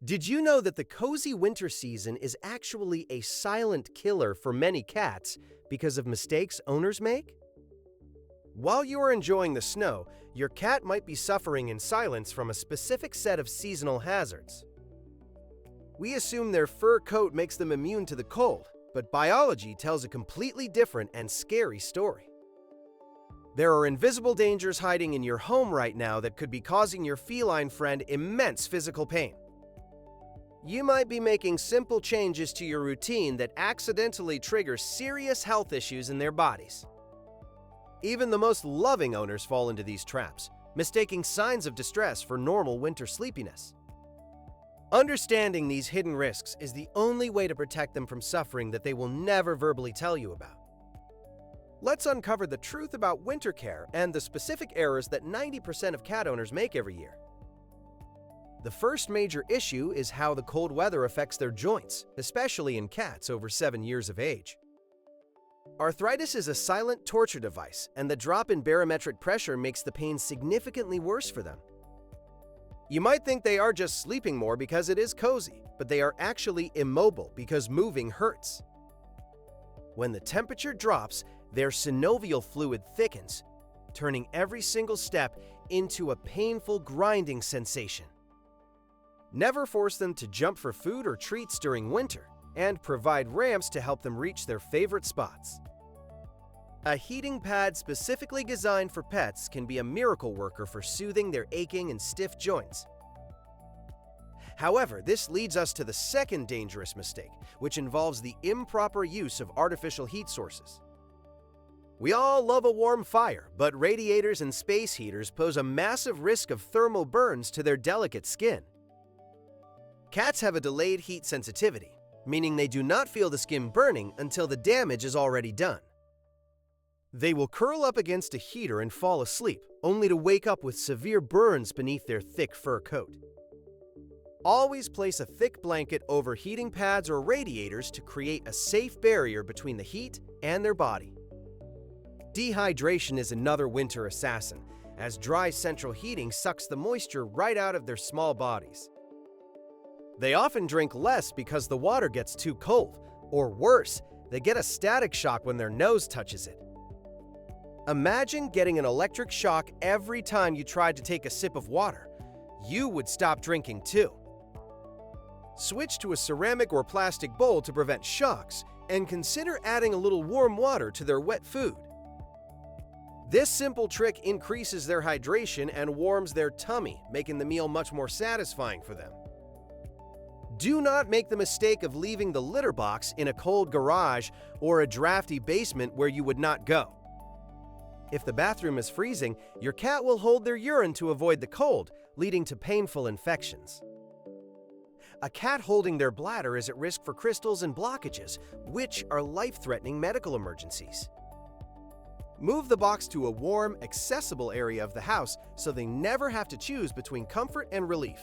Did you know that the cozy winter season is actually a silent killer for many cats because of mistakes owners make? While you are enjoying the snow, your cat might be suffering in silence from a specific set of seasonal hazards. We assume their fur coat makes them immune to the cold, but biology tells a completely different and scary story. There are invisible dangers hiding in your home right now that could be causing your feline friend immense physical pain. You might be making simple changes to your routine that accidentally trigger serious health issues in their bodies. Even the most loving owners fall into these traps, mistaking signs of distress for normal winter sleepiness. Understanding these hidden risks is the only way to protect them from suffering that they will never verbally tell you about. Let's uncover the truth about winter care and the specific errors that 90% of cat owners make every year. The first major issue is how the cold weather affects their joints, especially in cats over 7 years of age. Arthritis is a silent torture device, and the drop in barometric pressure makes the pain significantly worse for them. You might think they are just sleeping more because it is cozy, but they are actually immobile because moving hurts. When the temperature drops, their synovial fluid thickens, turning every single step into a painful grinding sensation. Never force them to jump for food or treats during winter, and provide ramps to help them reach their favorite spots. A heating pad specifically designed for pets can be a miracle worker for soothing their aching and stiff joints. However, this leads us to the second dangerous mistake, which involves the improper use of artificial heat sources. We all love a warm fire, but radiators and space heaters pose a massive risk of thermal burns to their delicate skin. Cats have a delayed heat sensitivity, meaning they do not feel the skin burning until the damage is already done. They will curl up against a heater and fall asleep, only to wake up with severe burns beneath their thick fur coat. Always place a thick blanket over heating pads or radiators to create a safe barrier between the heat and their body. Dehydration is another winter assassin, as dry central heating sucks the moisture right out of their small bodies. They often drink less because the water gets too cold, or worse, they get a static shock when their nose touches it. Imagine getting an electric shock every time you tried to take a sip of water. You would stop drinking too. Switch to a ceramic or plastic bowl to prevent shocks, and consider adding a little warm water to their wet food. This simple trick increases their hydration and warms their tummy, making the meal much more satisfying for them. Do not make the mistake of leaving the litter box in a cold garage or a drafty basement where you would not go. If the bathroom is freezing, your cat will hold their urine to avoid the cold, leading to painful infections. A cat holding their bladder is at risk for crystals and blockages, which are life-threatening medical emergencies. Move the box to a warm, accessible area of the house so they never have to choose between comfort and relief.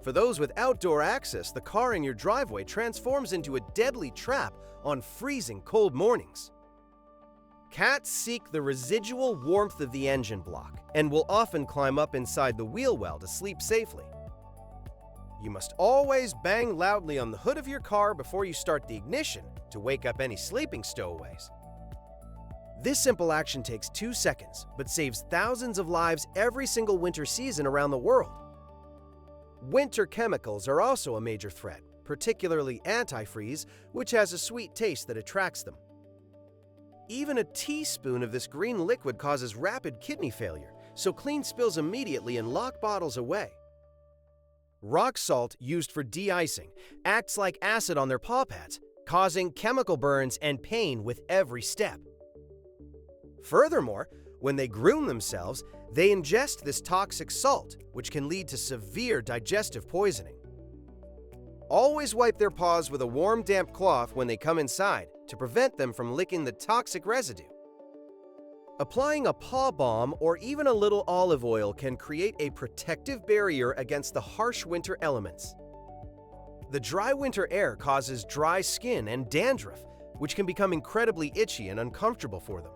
For those with outdoor access, the car in your driveway transforms into a deadly trap on freezing cold mornings. Cats seek the residual warmth of the engine block and will often climb up inside the wheel well to sleep safely. You must always bang loudly on the hood of your car before you start the ignition to wake up any sleeping stowaways. This simple action takes 2 seconds, but saves thousands of lives every single winter season around the world. Winter chemicals are also a major threat, particularly antifreeze, which has a sweet taste that attracts them. Even a teaspoon of this green liquid causes rapid kidney failure, so clean spills immediately and lock bottles away. Rock salt used for de-icing acts like acid on their paw pads, causing chemical burns and pain with every step. Furthermore, when they groom themselves, they ingest this toxic salt, which can lead to severe digestive poisoning. Always wipe their paws with a warm, damp cloth when they come inside to prevent them from licking the toxic residue. Applying a paw balm or even a little olive oil can create a protective barrier against the harsh winter elements. The dry winter air causes dry skin and dandruff, which can become incredibly itchy and uncomfortable for them.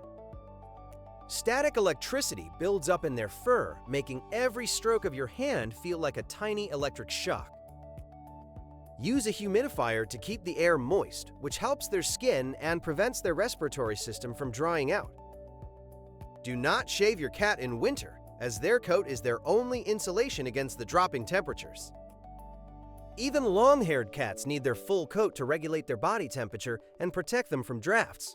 Static electricity builds up in their fur, making every stroke of your hand feel like a tiny electric shock. Use a humidifier to keep the air moist, which helps their skin and prevents their respiratory system from drying out. Do not shave your cat in winter, as their coat is their only insulation against the dropping temperatures. Even long-haired cats need their full coat to regulate their body temperature and protect them from drafts.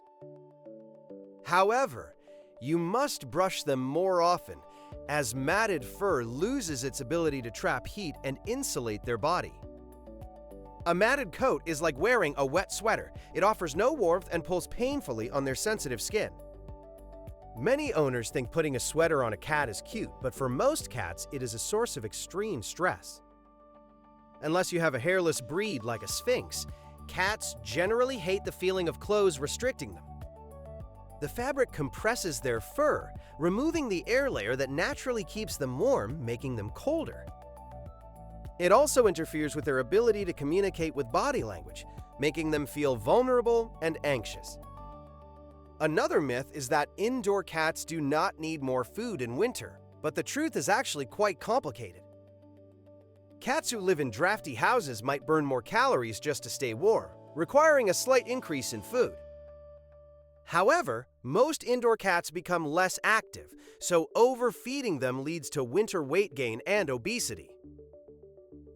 However, you must brush them more often, as matted fur loses its ability to trap heat and insulate their body. A matted coat is like wearing a wet sweater. It offers no warmth and pulls painfully on their sensitive skin. Many owners think putting a sweater on a cat is cute, but for most cats, it is a source of extreme stress. Unless you have a hairless breed like a Sphinx, cats generally hate the feeling of clothes restricting them. The fabric compresses their fur, removing the air layer that naturally keeps them warm, making them colder. It also interferes with their ability to communicate with body language, making them feel vulnerable and anxious. Another myth is that indoor cats do not need more food in winter, but the truth is actually quite complicated. Cats who live in drafty houses might burn more calories just to stay warm, requiring a slight increase in food. However, most indoor cats become less active, so overfeeding them leads to winter weight gain and obesity.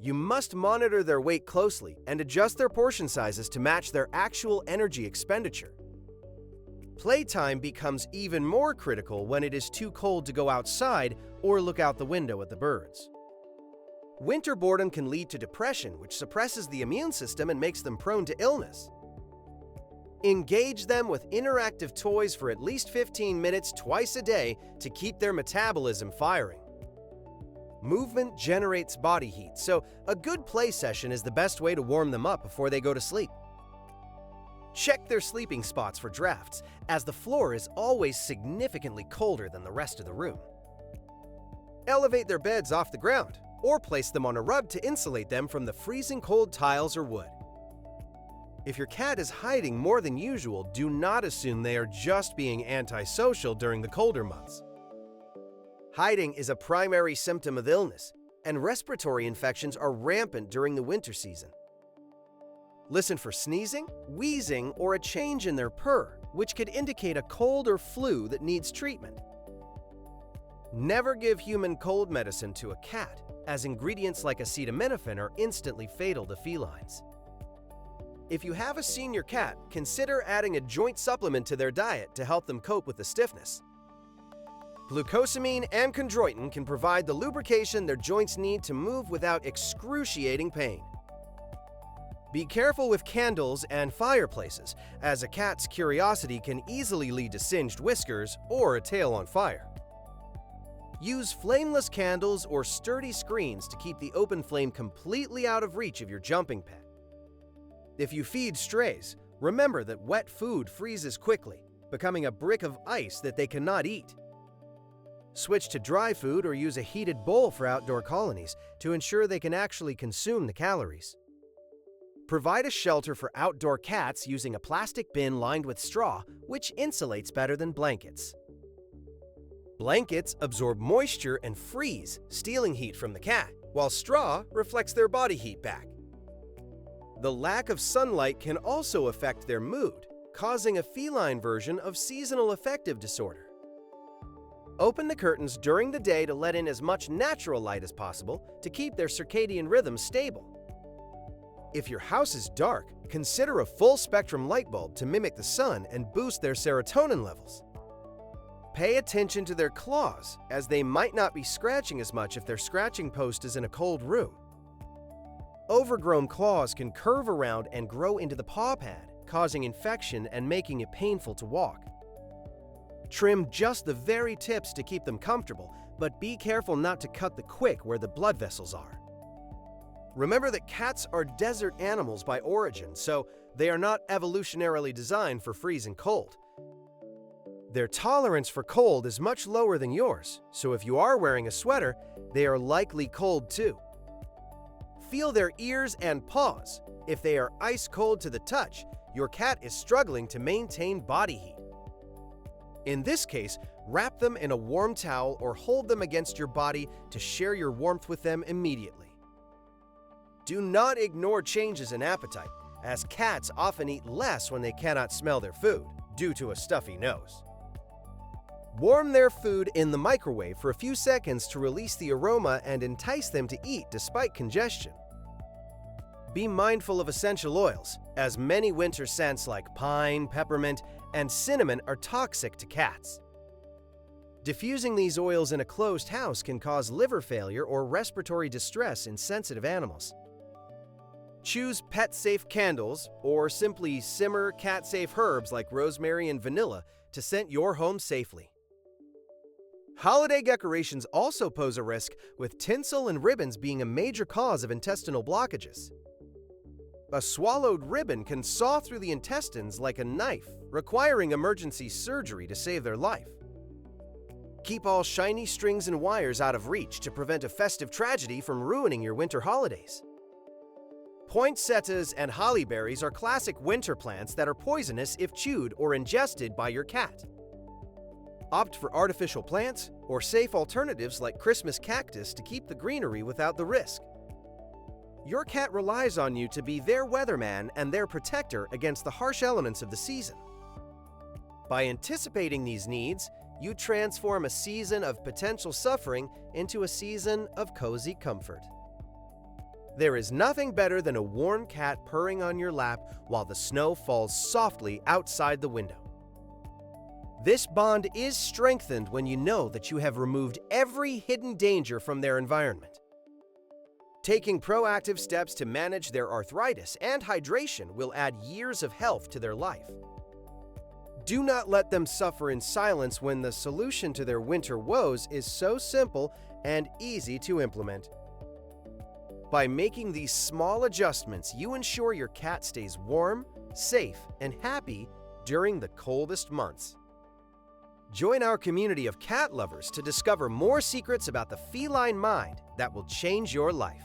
You must monitor their weight closely and adjust their portion sizes to match their actual energy expenditure. Playtime becomes even more critical when it is too cold to go outside or look out the window at the birds. Winter boredom can lead to depression, which suppresses the immune system and makes them prone to illness. Engage them with interactive toys for at least 15 minutes twice a day to keep their metabolism firing. Movement generates body heat, so a good play session is the best way to warm them up before they go to sleep. Check their sleeping spots for drafts, as the floor is always significantly colder than the rest of the room. Elevate their beds off the ground, or place them on a rug to insulate them from the freezing cold tiles or wood. If your cat is hiding more than usual, do not assume they are just being antisocial during the colder months. Hiding is a primary symptom of illness, and respiratory infections are rampant during the winter season. Listen for sneezing, wheezing, or a change in their purr, which could indicate a cold or flu that needs treatment. Never give human cold medicine to a cat, as ingredients like acetaminophen are instantly fatal to felines. If you have a senior cat, consider adding a joint supplement to their diet to help them cope with the stiffness. Glucosamine and chondroitin can provide the lubrication their joints need to move without excruciating pain. Be careful with candles and fireplaces, as a cat's curiosity can easily lead to singed whiskers or a tail on fire. Use flameless candles or sturdy screens to keep the open flame completely out of reach of your jumping pet. If you feed strays, remember that wet food freezes quickly, becoming a brick of ice that they cannot eat. Switch to dry food or use a heated bowl for outdoor colonies to ensure they can actually consume the calories. Provide a shelter for outdoor cats using a plastic bin lined with straw, which insulates better than blankets. Blankets absorb moisture and freeze, stealing heat from the cat, while straw reflects their body heat back. The lack of sunlight can also affect their mood, causing a feline version of seasonal affective disorder. Open the curtains during the day to let in as much natural light as possible to keep their circadian rhythms stable. If your house is dark, consider a full-spectrum light bulb to mimic the sun and boost their serotonin levels. Pay attention to their claws, as they might not be scratching as much if their scratching post is in a cold room. Overgrown claws can curve around and grow into the paw pad, causing infection and making it painful to walk. Trim just the very tips to keep them comfortable, but be careful not to cut the quick where the blood vessels are. Remember that cats are desert animals by origin, so they are not evolutionarily designed for freezing cold. Their tolerance for cold is much lower than yours, so if you are wearing a sweater, they are likely cold too. Feel their ears and paws. If they are ice cold to the touch, your cat is struggling to maintain body heat. In this case, Wrap them in a warm towel or hold them against your body to share your warmth with them immediately. Do not ignore changes in appetite, as cats often eat less when they cannot smell their food due to a stuffy nose. Warm their food in the microwave for a few seconds to release the aroma and entice them to eat despite congestion. Be mindful of essential oils, as many winter scents like pine, peppermint, and cinnamon are toxic to cats. Diffusing these oils in a closed house can cause liver failure or respiratory distress in sensitive animals. Choose pet-safe candles or simply simmer cat-safe herbs like rosemary and vanilla to scent your home safely. Holiday decorations also pose a risk, with tinsel and ribbons being a major cause of intestinal blockages. A swallowed ribbon can saw through the intestines like a knife, requiring emergency surgery to save their life. Keep all shiny strings and wires out of reach to prevent a festive tragedy from ruining your winter holidays. Poinsettias and hollyberries are classic winter plants that are poisonous if chewed or ingested by your cat. Opt for artificial plants or safe alternatives like Christmas cactus to keep the greenery without the risk. Your cat relies on you to be their weatherman and their protector against the harsh elements of the season. By anticipating these needs, you transform a season of potential suffering into a season of cozy comfort. There is nothing better than a warm cat purring on your lap while the snow falls softly outside the window. This bond is strengthened when you know that you have removed every hidden danger from their environment. Taking proactive steps to manage their arthritis and hydration will add years of health to their life. Do not let them suffer in silence when the solution to their winter woes is so simple and easy to implement. By making these small adjustments, you ensure your cat stays warm, safe, and happy during the coldest months. Join our community of cat lovers to discover more secrets about the feline mind that will change your life.